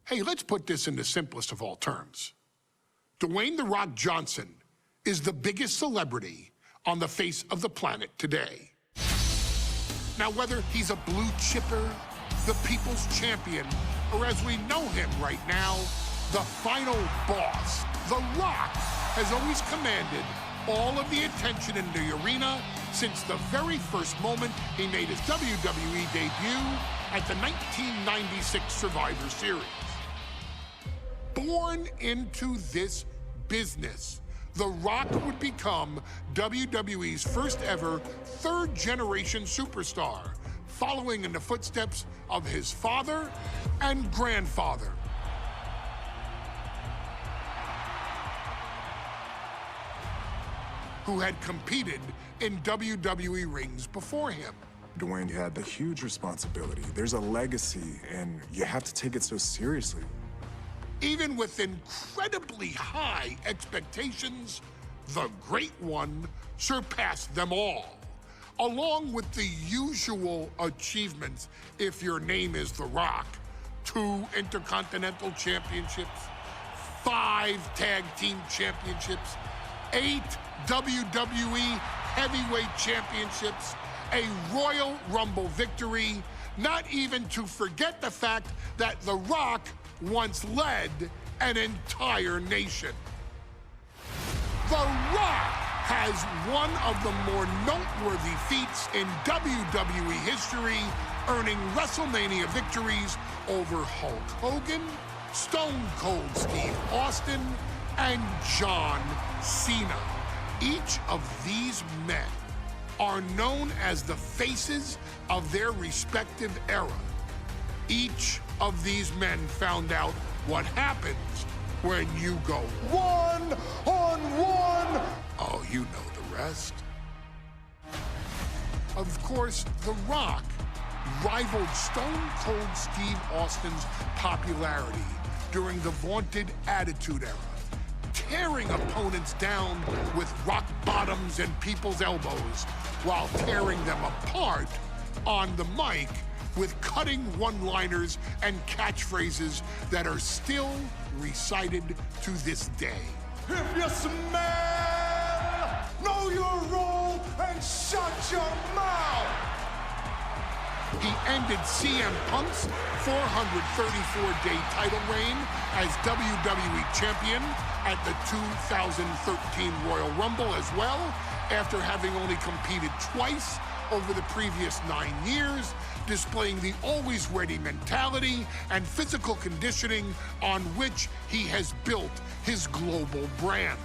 Hey, let's put this in the simplest of all terms. Dwayne "The Rock" Johnson is the biggest celebrity on the face of the planet today. Now, whether he's a blue chipper, the people's champion, or as we know him right now, the final boss, The Rock has always commanded all of the attention in the arena since the very first moment he made his WWE debut at the 1996 Survivor Series. Born into this business, The Rock would become WWE's first ever third-generation superstar, following in the footsteps of his father and grandfather. Who had competed in WWE rings before him. Dwayne had a huge responsibility. There's a legacy, and you have to take it so seriously. Even with incredibly high expectations, the Great One surpassed them all. Along with the usual achievements, if your name is The Rock: 2 Intercontinental Championships, 5 Tag Team Championships, 8 WWE Heavyweight Championships, a Royal Rumble victory, not even to forget the fact that The Rock once led an entire nation. The Rock has one of the more noteworthy feats in WWE history, earning WrestleMania victories over Hulk Hogan, Stone Cold Steve Austin, and John Cena. Each of these men are known as the faces of their respective era. Each of these men found out what happens when you go one-on-one. Oh, you know the rest. Of course, The Rock rivaled Stone Cold Steve Austin's popularity during the vaunted Attitude Era, tearing opponents down with rock bottoms and people's elbows while tearing them apart on the mic with cutting one-liners and catchphrases that are still recited to this day. If you smell, know your role and shut your mouth. He ended CM Punk's 434-day title reign as WWE Champion at the 2013 Royal Rumble as well, after having only competed twice over the previous 9 years, displaying the always-ready mentality and physical conditioning on which he has built his global brand.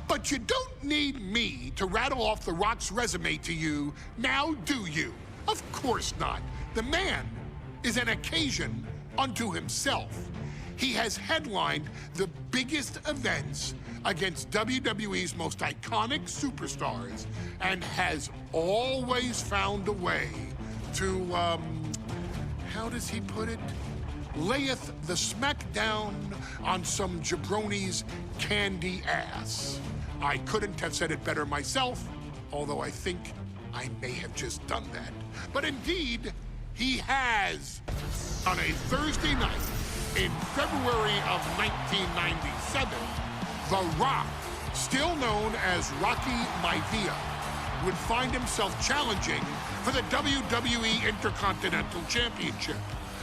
But you don't need me to rattle off The Rock's resume to you, now do you? Of course not. The man is an occasion unto himself. He has headlined the biggest events against WWE's most iconic superstars and has always found a way to, how does he put it? Layeth the smackdown on some jabroni's candy ass. I couldn't have said it better myself, although I think I may have just done that. But indeed, he has. On a Thursday night in February of 1997, The Rock, still known as Rocky Maivia, would find himself challenging for the WWE Intercontinental Championship.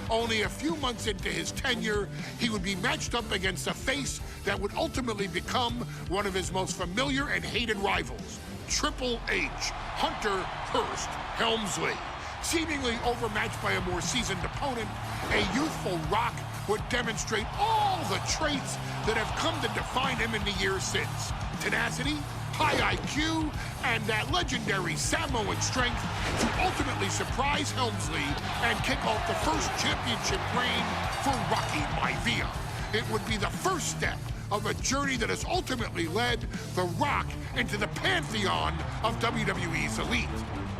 Only a few months into his tenure, he would be matched up against a face that would ultimately become one of his most familiar and hated rivals, Triple H, Hunter Hearst Helmsley. Seemingly overmatched by a more seasoned opponent, a youthful Rock would demonstrate all the traits that have come to define him in the years since. Tenacity, high IQ, and that legendary Samoan strength to ultimately surprise Helmsley and kick off the first championship reign for Rocky Maivia. It would be the first step of a journey that has ultimately led The Rock into the pantheon of WWE's elite.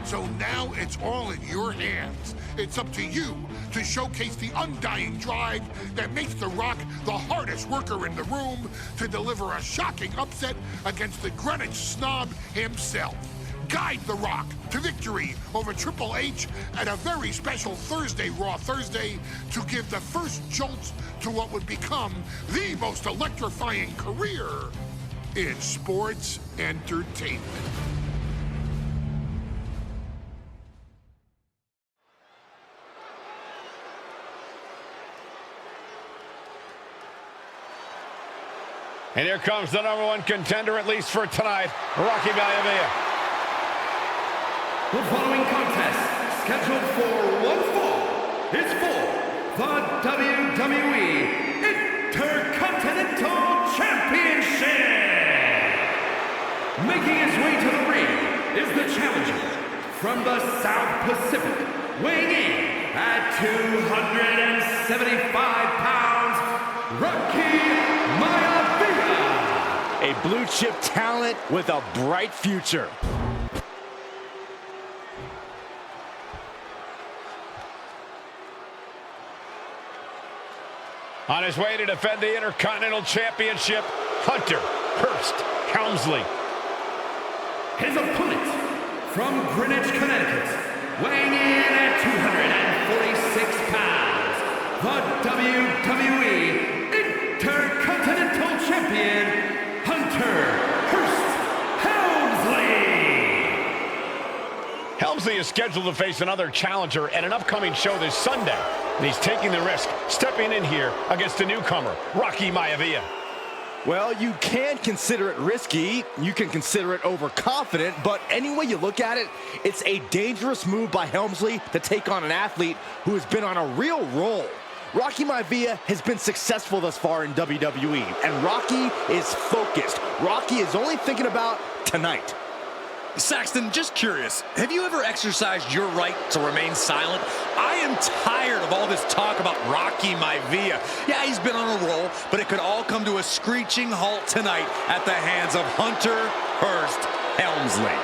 So now it's all in your hands. It's up to you to showcase the undying drive that makes The Rock the hardest worker in the room to deliver a shocking upset against the Greenwich snob himself. guide The Rock to victory over Triple H at a very special Thursday, Raw Thursday, to give the first jolt to what would become the most electrifying career in sports entertainment. And here comes the #1 contender, at least for tonight, Rocky Maivia. The following contest, scheduled for one fall, is for the WWE Intercontinental Championship. Making his way to the ring is the challenger from the South Pacific, weighing in at 275 pounds, Rocky Maivia. A blue chip talent with a bright future. On his way to defend the Intercontinental Championship, Hunter Hearst Helmsley. His opponent from Greenwich, Connecticut, weighing in at 246 pounds, the WWE Intercontinental Champion, Hunter Hearst Helmsley. Helmsley is scheduled to face another challenger at an upcoming show this Sunday. And he's taking the risk, stepping in here against a newcomer, Rocky Maivia. Well, you can consider it risky, you can consider it overconfident, but any way you look at it, it's a dangerous move by Helmsley to take on an athlete who has been on a real roll. Rocky Maivia has been successful thus far in WWE, and Rocky is focused. Rocky is only thinking about tonight. Saxton, just curious, have you ever exercised your right to remain silent? I am tired of all this talk about Rocky Maivia. Yeah, he's been on a roll, but it could all come to a screeching halt tonight at the hands of Hunter Hearst Helmsley.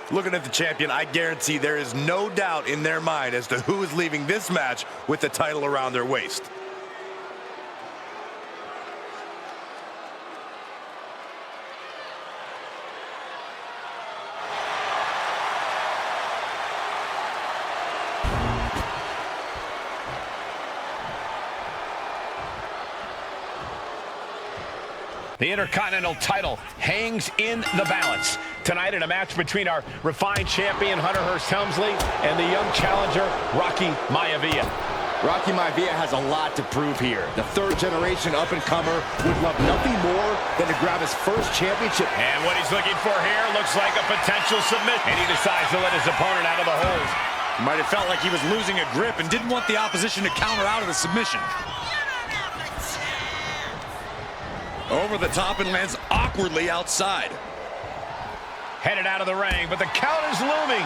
Looking at the champion, I guarantee there is no doubt in their mind as to who is leaving this match with the title around their waist. The Intercontinental title hangs in the balance tonight in a match between our refined champion, Hunter Hearst Helmsley, and the young challenger, Rocky Maivia. Rocky Maivia has a lot to prove here. The third-generation up-and-comer would love nothing more than to grab his first championship. And what he's looking for here looks like a potential submission. And he decides to let his opponent out of the hold. Might have felt like he was losing a grip and didn't want the opposition to counter out of the submission. Over the top and lands awkwardly outside. Headed out of the ring, but the count is looming.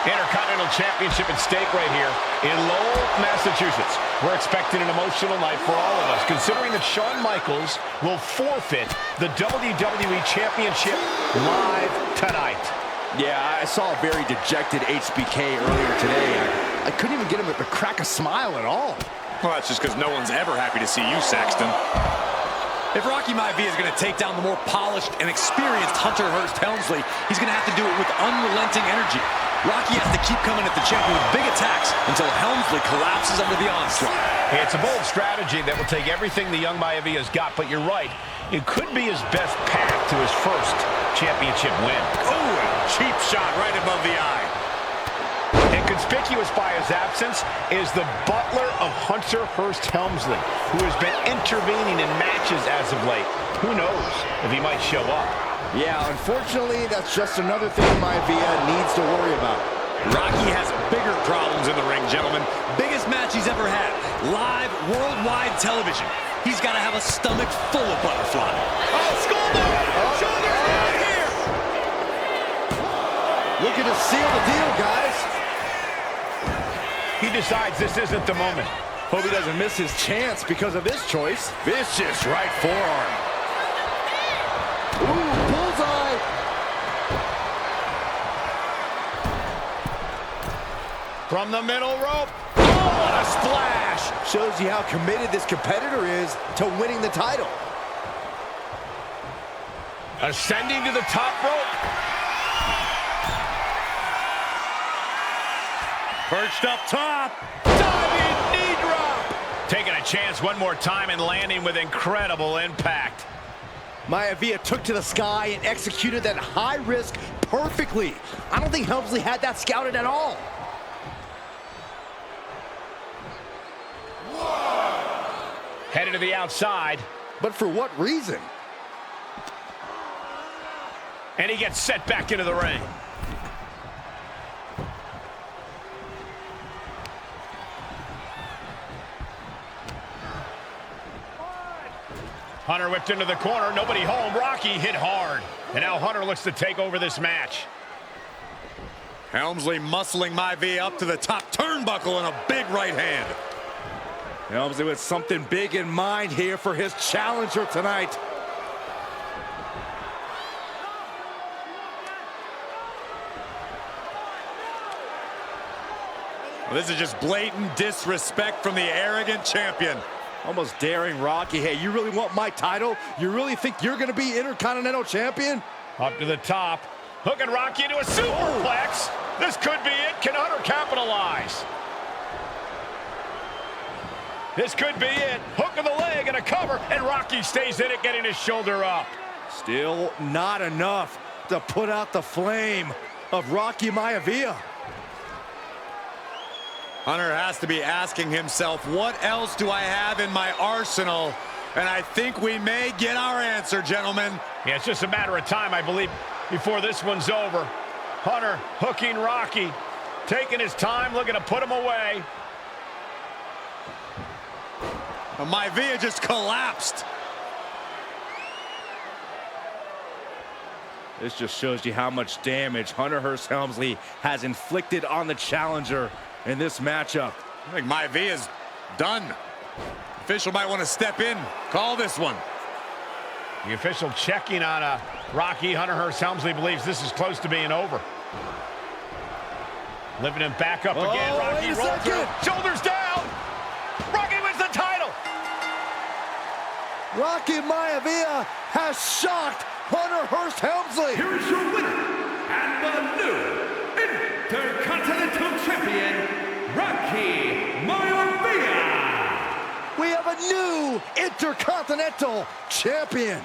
Intercontinental Championship at stake right here in Lowell, Massachusetts. We're expecting an emotional night for all of us, considering that Shawn Michaels will forfeit the WWE Championship live tonight. Yeah, I saw a very dejected HBK earlier today. I couldn't even get him to crack a smile at all. Well, that's just because no one's ever happy to see you, Saxton. If Rocky Maivia is going to take down the more polished and experienced Hunter Hearst Helmsley, he's going to have to do it with unrelenting energy. Rocky has to keep coming at the champion with big attacks until Helmsley collapses under the onslaught. It's a bold strategy that will take everything the young Maivia's got, but you're right. It could be his best path to his first championship win. Oh, cheap shot right above the eye. And conspicuous by his absence is the butler of Hunter Hearst Helmsley, who has been intervening in matches as of late. Who knows if he might show up? Yeah, unfortunately, that's just another thing Maivia needs to worry about. Rocky has bigger problems in the ring, gentlemen. Biggest match he's ever had. Live, worldwide television. He's got to have a stomach full of butterfly. Oh, schoolboy! Shoulders down here! Looking to seal the deal, guys. He decides this isn't the moment. Hope he doesn't miss his chance because of this choice. Vicious right forearm. Ooh, bullseye. From the middle rope. Oh! Oh, what a splash! Shows you how committed this competitor is to winning the title. Ascending to the top rope. Perched up top. Diving knee drop. Taking a chance one more time and landing with incredible impact. Maivia took to the sky and executed that high risk perfectly. I don't think Helmsley had that scouted at all. Headed to the outside. But for what reason? And he gets set back into the ring. Hunter whipped into the corner. Nobody home. Rocky hit hard. And now Hunter looks to take over this match. Helmsley muscling Maivia up to the top turnbuckle in a big right hand. Helmsley with something big in mind here for his challenger tonight. Well, this is just blatant disrespect from the arrogant champion. Almost daring Rocky. Hey, you really want my title? You really think you're going to be Intercontinental Champion? Up to the top. Hooking Rocky into a superplex. This could be it. Can Hunter capitalize? This could be it. Hook of the leg and a cover. And Rocky stays in it, getting his shoulder up. Still not enough to put out the flame of Rocky Maivia. Hunter has to be asking himself, what else do I have in my arsenal? And I think we may get our answer, gentlemen. Yeah, it's just a matter of time, I believe, before this one's over. Hunter hooking Rocky, taking his time, looking to put him away. Maivia just collapsed. This just shows you how much damage Hunter Hearst Helmsley has inflicted on the challenger in this matchup. I think Maivia's done. Official might want to step in, call this one. The official checking on Rocky. Hunter Hearst Helmsley believes this is close to being over. Lifting him back up again. Rocky rolls through. Shoulders down. Rocky wins the title. Rocky Maivia has shocked Hunter Hearst Helmsley. Here is your winner, and the new Intercontinental Champion, Rocky Maivia. We have a new Intercontinental Champion.